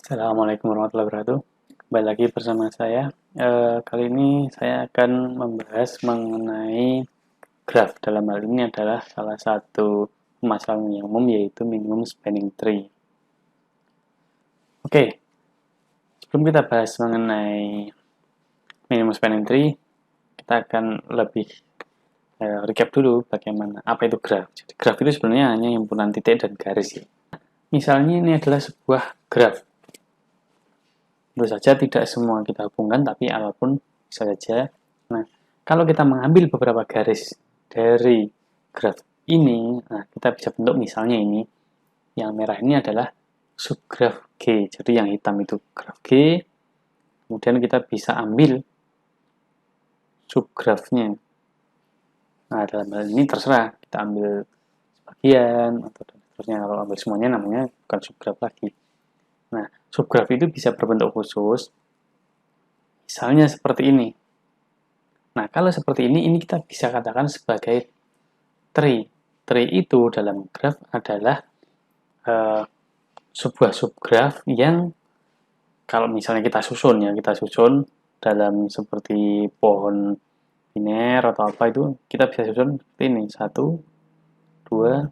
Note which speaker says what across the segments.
Speaker 1: Assalamualaikum warahmatullahi wabarakatuh. Kembali lagi bersama saya. Kali ini saya akan membahas mengenai graf. Dalam hal ini adalah salah satu permasalahan yang umum, yaitu minimum spanning tree. Oke, sebelum kita bahas mengenai minimum spanning tree, kita akan lebih recap dulu bagaimana apa itu graf. Jadi graf itu sebenarnya hanya himpunan titik dan garis ya. Misalnya ini adalah sebuah graf. Tentu saja tidak semua kita hubungkan, tapi apapun bisa saja. Nah, kalau kita mengambil beberapa garis dari graf ini, nah kita bisa bentuk misalnya ini, yang merah ini adalah subgraf G. Jadi yang hitam itu graf G, kemudian kita bisa ambil subgrafnya. Nah, dalam hal ini terserah, kita ambil sebagian, atau terusnya. Kalau ambil semuanya namanya bukan subgraf lagi. Nah, subgraf itu bisa berbentuk khusus, misalnya seperti ini. Nah, kalau seperti ini kita bisa katakan sebagai tree. Tree itu dalam graf adalah sebuah subgraf yang kalau misalnya kita susun dalam seperti pohon biner atau apa itu, kita bisa susun seperti ini. 1, 2,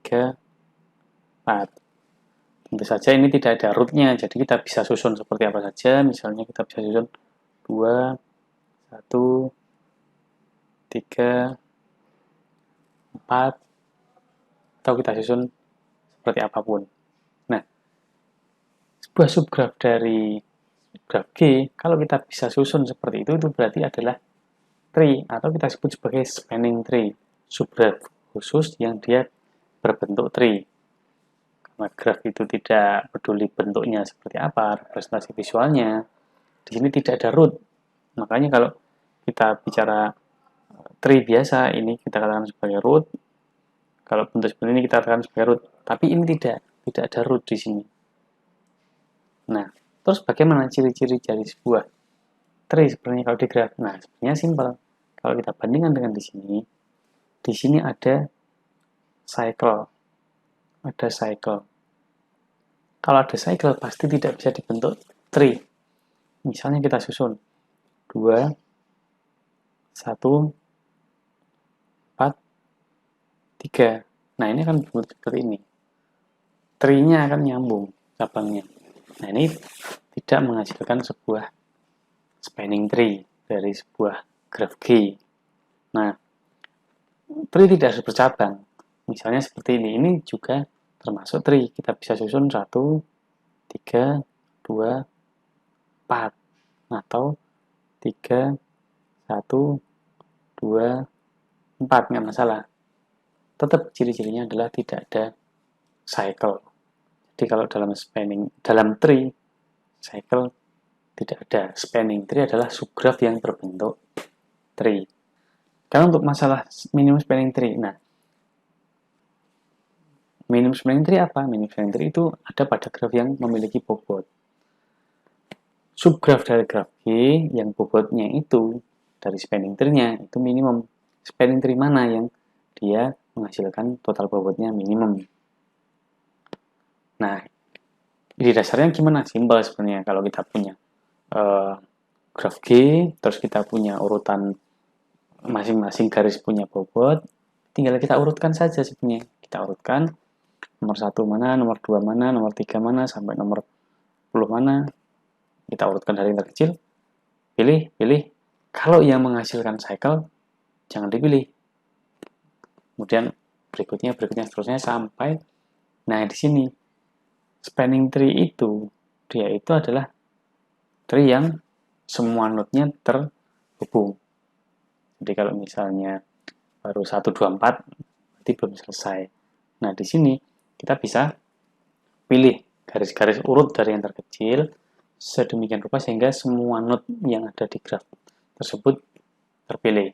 Speaker 1: 3, 4. Tentu saja ini tidak ada rootnya, jadi kita bisa susun seperti apa saja. Misalnya kita bisa susun 2, 1, 3, 4, atau kita susun seperti apapun. Nah, sebuah subgraf dari graf G, kalau kita bisa susun seperti itu berarti adalah tree, atau kita sebut sebagai spanning tree, subgraf khusus yang dia berbentuk tree. Karena graf itu tidak peduli bentuknya seperti apa, representasi visualnya, di sini tidak ada root. Makanya kalau kita bicara tree biasa, ini kita katakan sebagai root. Kalau bentuk seperti ini kita katakan sebagai root. Tapi ini tidak ada root di sini. Nah, terus bagaimana ciri-ciri dari sebuah tree sebenarnya kalau di graf? Nah, sebenarnya simpel. Kalau kita bandingkan dengan di sini ada cycle. Ada cycle. Kalau ada cycle pasti tidak bisa dibentuk tree. Misalnya kita susun 2, 1, 4, 3. Nah, ini akan bentuk seperti ini. Tree-nya akan nyambung cabangnya. Nah, ini tidak menghasilkan sebuah spanning tree dari sebuah graf G. Nah, tree tidak harus bercabang. Misalnya seperti ini. Ini juga termasuk tree. Kita bisa susun 1, 3, 2, 4. Atau 3, 1, 2, 4. Nggak masalah. Tetap ciri-cirinya adalah tidak ada cycle. Jadi kalau dalam tree, cycle tidak ada. Spanning tree adalah subgraf yang berbentuk tree. Karena untuk masalah minimum spanning tree, nah, minimum spanning tree apa? Minimum spanning tree itu ada pada graf yang memiliki bobot. Subgraf dari graf G yang bobotnya itu dari spanning tree-nya itu minimum. Spanning tree mana yang dia menghasilkan total bobotnya minimum. Nah, di dasarnya gimana? Simpel sebenarnya. Kalau kita punya graf G, terus kita punya urutan masing-masing garis punya bobot, tinggal kita urutkan saja sebenarnya. Kita urutkan nomor 1 mana, nomor 2 mana, nomor 3 mana, sampai nomor 10 mana. Kita urutkan dari yang terkecil, pilih. Kalau yang menghasilkan cycle, jangan dipilih. Kemudian berikutnya seterusnya sampai, nah di sini spanning tree itu dia itu adalah tree yang semua node-nya terhubung. Jadi kalau misalnya baru 1, 2, 4 berarti belum selesai. Nah, di sini kita bisa pilih garis-garis urut dari yang terkecil sedemikian rupa sehingga semua node yang ada di graf tersebut terpilih.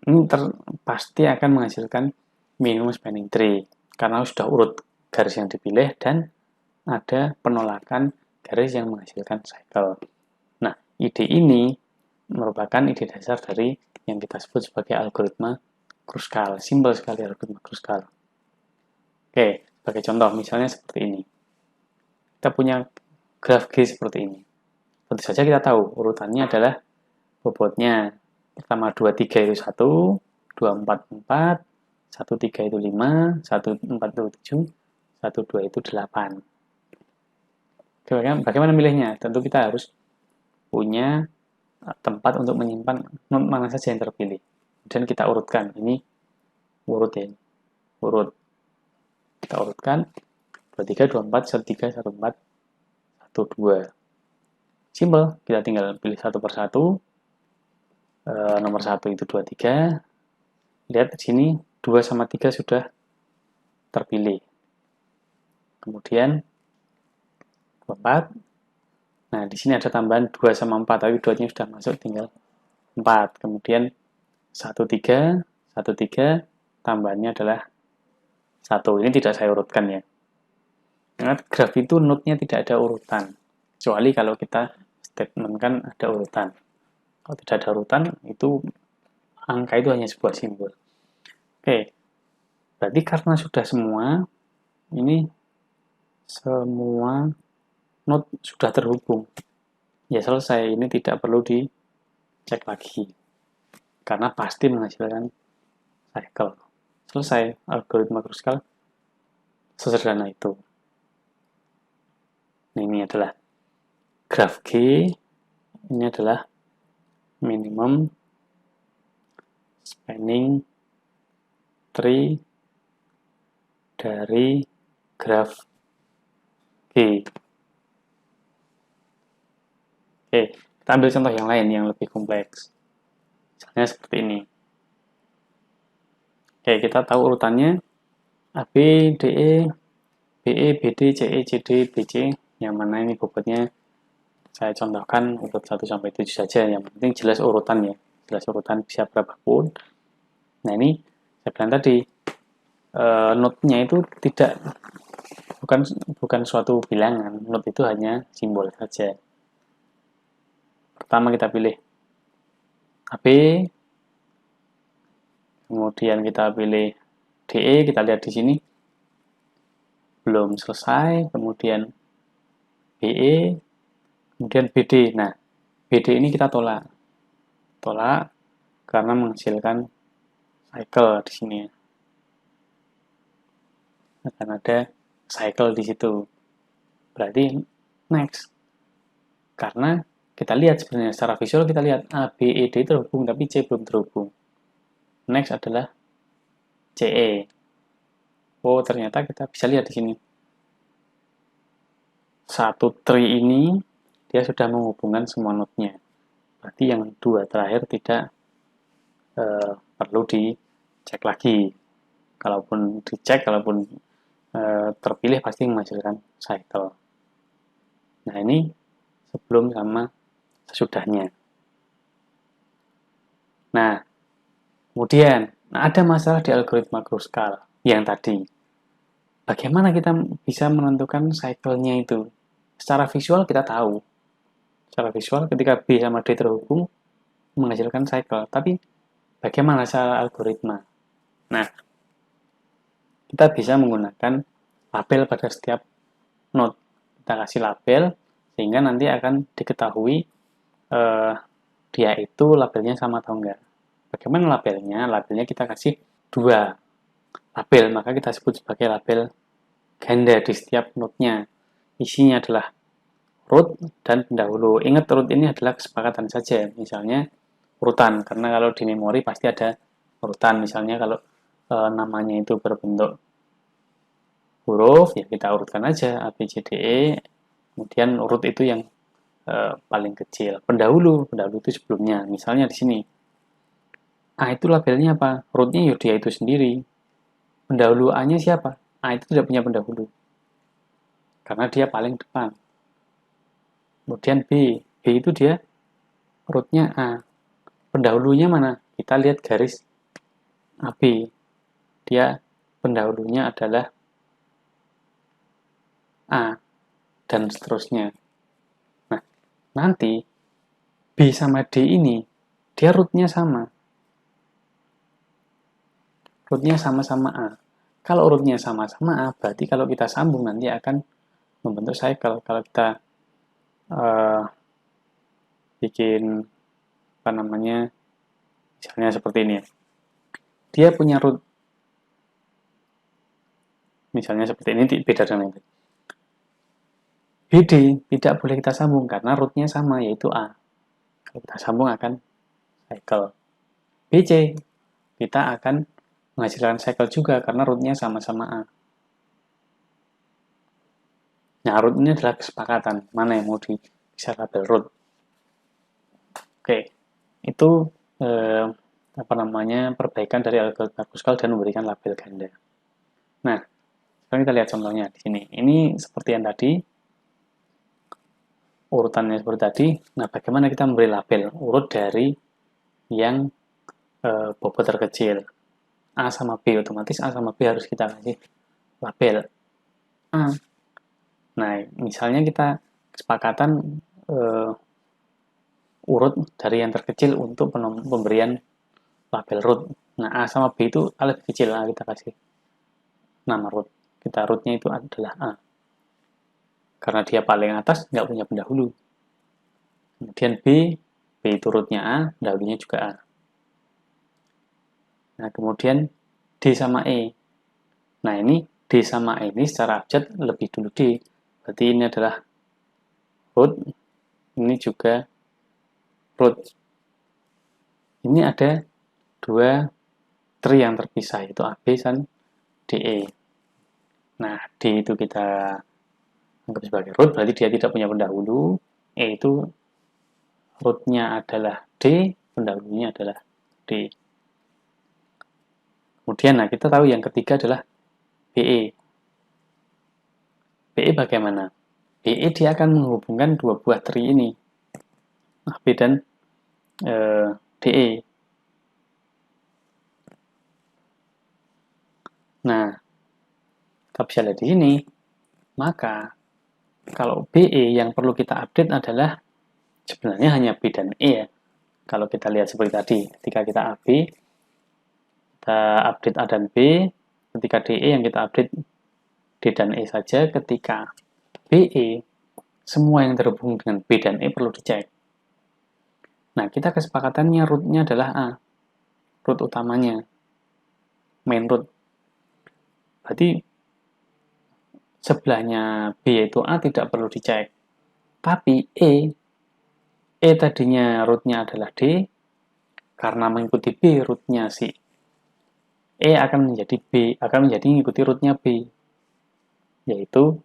Speaker 1: Ini pasti akan menghasilkan minimum spanning tree karena sudah urut garis yang dipilih dan ada penolakan garis yang menghasilkan cycle. Nah, ide ini merupakan ide dasar dari yang kita sebut sebagai algoritma Kruskal. Simpel sekali algoritma Kruskal. Oke, sebagai contoh misalnya seperti ini. kita punya graf G seperti ini. Tentu saja kita tahu urutannya adalah bobotnya. Pertama 23 itu 1, 24 4, 13 itu 5, 14 itu 7, 12 itu 8. Bagaimana milihnya? Tentu kita harus punya tempat untuk menyimpan not mana saja yang terpilih. Dan kita urutkan. Ini urut ya. Urut. Kita urutkan 23, 24, 13, 14, 12. Simple. Kita tinggal pilih satu persatu. Nomor 1 itu 23. Lihat di sini 2 sama 3 sudah terpilih. Kemudian 24. Nah, di sini ada tambahan 2 sama 4, tapi 2-nya sudah masuk, tinggal 4. Kemudian 13, 13, tambahannya adalah 1. Ini tidak saya urutkan ya. Karena graf itu node-nya tidak ada urutan. Kecuali kalau kita statementkan ada urutan. Kalau tidak ada urutan, itu angka itu hanya sebuah simbol. Oke, berarti karena sudah semua, ini semua node sudah terhubung. Ya selesai, ini tidak perlu dicek lagi. Karena pasti menghasilkan cycle. Selesai, algoritma Kruskal sesederhana itu. Nah, ini adalah graf G, ini adalah minimum spanning tree dari graf G. Oke, kita ambil contoh yang lain yang lebih kompleks. Misalnya seperti ini. Oke, kita tahu urutannya A, B, D, E, B, E, B, D, C, E, C, D, B, C. Yang mana ini bobotnya saya contohkan urut 1 sampai 7 saja. Yang penting jelas urutan ya. Jelas urutan bisa berapapun. Nah, ini saya bilang tadi node-nya itu bukan suatu bilangan. Node itu hanya simbol saja. Pertama kita pilih AB, kemudian kita pilih DE, kita lihat di sini belum selesai, kemudian BE, kemudian BD. Nah, BD ini kita tolak karena menghasilkan cycle di sini. Akan ada cycle di situ. Berarti next. Karena kita lihat sebenarnya secara visual, kita lihat A, B, E, D terhubung, tapi C belum terhubung. Next adalah CE. Oh, ternyata kita bisa lihat di sini. Satu tree ini, dia sudah menghubungkan semua node-nya. Berarti yang 2 terakhir tidak perlu dicek lagi. Kalaupun dicek, kalaupun terpilih pasti menghasilkan cycle. Nah, ini sebelum sama sesudahnya. Nah, kemudian ada masalah di algoritma Kruskal yang tadi. Bagaimana kita bisa menentukan cycle-nya itu? Secara visual kita tahu. Secara visual ketika B sama D terhubung menghasilkan cycle. Tapi bagaimana secara algoritma? Nah, kita bisa menggunakan label pada setiap node. Kita kasih label sehingga nanti akan diketahui dia itu labelnya sama atau enggak. Bagaimana labelnya? Labelnya kita kasih 2 label, maka kita sebut sebagai label ganda di setiap node-nya. Isinya adalah root dan pendahulu. Ingat, root ini adalah kesepakatan saja. Misalnya urutan, karena kalau di memori pasti ada urutan. Misalnya kalau namanya itu berbentuk huruf, ya kita urutkan aja A, B, C, D, E. Kemudian urut itu yang paling kecil. Pendahulu itu sebelumnya. Misalnya di sini. A itu labelnya apa? Rootnya ya dia itu sendiri. Pendahulu A-nya siapa? A itu tidak punya pendahulu. Karena dia paling depan. Kemudian B. B itu dia rootnya A. Pendahulunya mana? Kita lihat garis AB. Dia pendahulunya adalah A. Dan seterusnya. Nah, nanti B sama D ini, dia rootnya sama. Rootnya sama-sama A. Kalau rootnya sama-sama A, berarti kalau kita sambung nanti akan membentuk cycle. Kalau kita bikin apa namanya, misalnya seperti ini ya, dia punya root, misalnya seperti ini, beda dengan itu. BD tidak boleh kita sambung karena rootnya sama, yaitu A. Kalau kita sambung akan cycle. BC kita akan menghasilkan cycle juga karena rootnya sama-sama A. Nah, root ini adalah kesepakatan mana yang mau bisa label root. Oke, itu apa namanya, perbaikan dari algoritma Kruskal dan memberikan label ganda. Nah, sekarang kita lihat contohnya di sini. Ini seperti yang tadi, urutannya seperti tadi. Nah, bagaimana kita memberi label urut dari yang bobot terkecil A sama B, otomatis A sama B harus kita kasih label A. Nah, misalnya kita kesepakatan urut dari yang terkecil untuk pemberian label root. Nah, A sama B itu A lebih kecil, nah kita kasih nama root. Kita rootnya itu adalah A. Karena dia paling atas, nggak punya pendahulu. Kemudian B itu rootnya A, pendahulunya juga A. Nah, kemudian D sama E. Nah, ini D sama E ini secara abjad lebih dulu D. Berarti ini adalah root, ini juga root. Ini ada dua tree yang terpisah, yaitu AB dan DE. Nah, D itu kita anggap sebagai root, berarti dia tidak punya pendahulu. E itu rootnya adalah D, pendahulunya adalah D. Kemudian, nah kita tahu yang ketiga adalah BE. BE bagaimana? BE dia akan menghubungkan dua buah tree ini, AB dan DE. Nah, kita bisa lihat di sini, maka kalau BE yang perlu kita update adalah sebenarnya hanya B dan E ya. Kalau kita lihat seperti tadi, ketika kita AB, kita update A dan B, ketika DE yang kita update D dan E saja, ketika BE, semua yang terhubung dengan B dan E perlu dicek. Nah, kita kesepakatannya rootnya adalah A, root utamanya, main root. Berarti sebelahnya B yaitu A tidak perlu dicek. Tapi E tadinya rootnya adalah D, karena mengikuti B rootnya si E akan menjadi mengikuti rootnya B, yaitu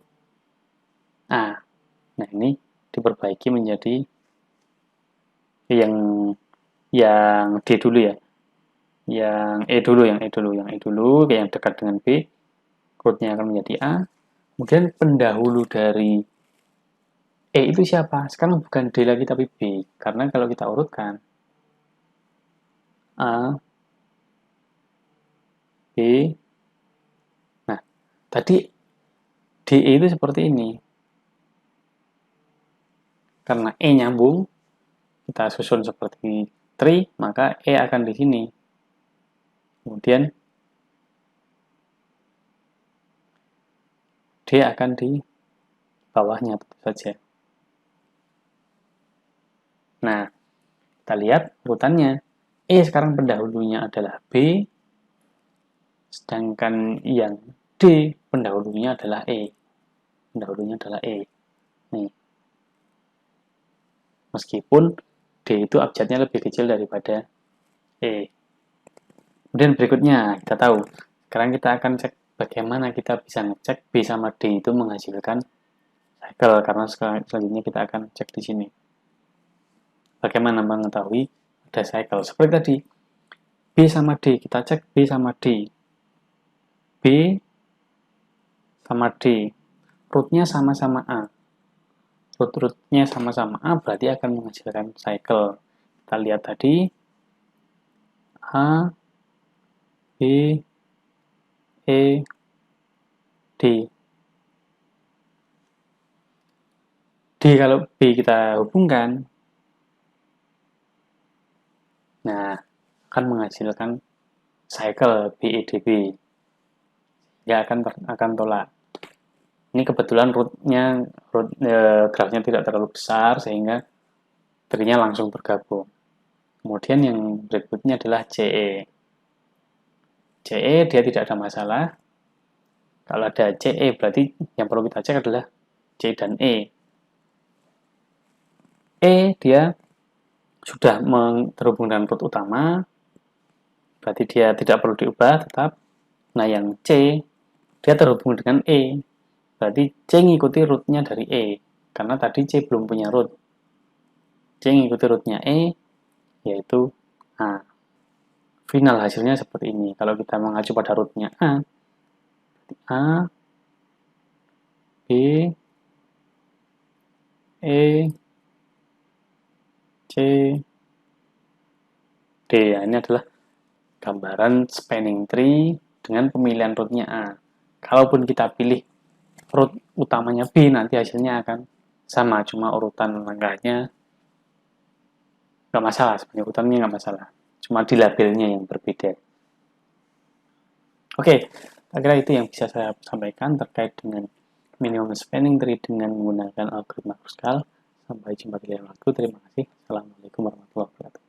Speaker 1: A. Nah, ini diperbaiki menjadi yang D dulu ya. Yang E dulu, yang dekat dengan B, rootnya akan menjadi A. Kemudian pendahulu dari E itu siapa? Sekarang bukan D lagi tapi B. Karena kalau kita urutkan A, B, nah tadi DE itu seperti ini. Karena E nyambung, kita susun seperti tree, maka E akan di sini. Kemudian D akan di bawahnya tentu saja. Nah, kita lihat urutannya. E sekarang pendahulunya adalah B, sedangkan yang D pendahulunya adalah E. Pendahulunya adalah E. Nih. Meskipun D itu abjadnya lebih kecil daripada E. Kemudian berikutnya, kita tahu. Sekarang kita akan cek bagaimana kita bisa ngecek B sama D itu menghasilkan cycle. Karena selanjutnya kita akan cek di sini. Bagaimana mengetahui ada cycle. Seperti tadi, B sama D. Kita cek B sama D. B sama D. Rootnya sama-sama A. Root-rootnya sama-sama A berarti akan menghasilkan cycle. Kita lihat tadi, A, B, E, D. D kalau B kita hubungkan, nah akan menghasilkan cycle BEDB. Ya akan tolak. Ini kebetulan grafnya tidak terlalu besar sehingga tree-nya langsung bergabung. Kemudian yang berikutnya adalah CE. CE dia tidak ada masalah. Kalau ada CE berarti yang perlu kita cek adalah C dan E. E dia sudah terhubung dengan root utama, berarti dia tidak perlu diubah tetap. Nah yang C dia terhubung dengan E, berarti C ngikuti rootnya dari E, karena tadi C belum punya root. C ngikuti rootnya E, yaitu A. Final hasilnya seperti ini. Kalau kita mengacu pada rootnya A, B, E, C, D. Ya, ini adalah gambaran spanning tree dengan pemilihan rootnya A. Kalaupun kita pilih root utamanya B, nanti hasilnya akan sama, cuma urutan langkahnya nggak masalah, sebenarnya urutannya nggak masalah, cuma di labelnya yang berbeda. Oke, saya kira itu yang bisa saya sampaikan terkait dengan minimum spanning tree dengan menggunakan algoritma Kruskal. Sampai jumpa di lain waktu. Terima kasih. Assalamualaikum warahmatullahi wabarakatuh.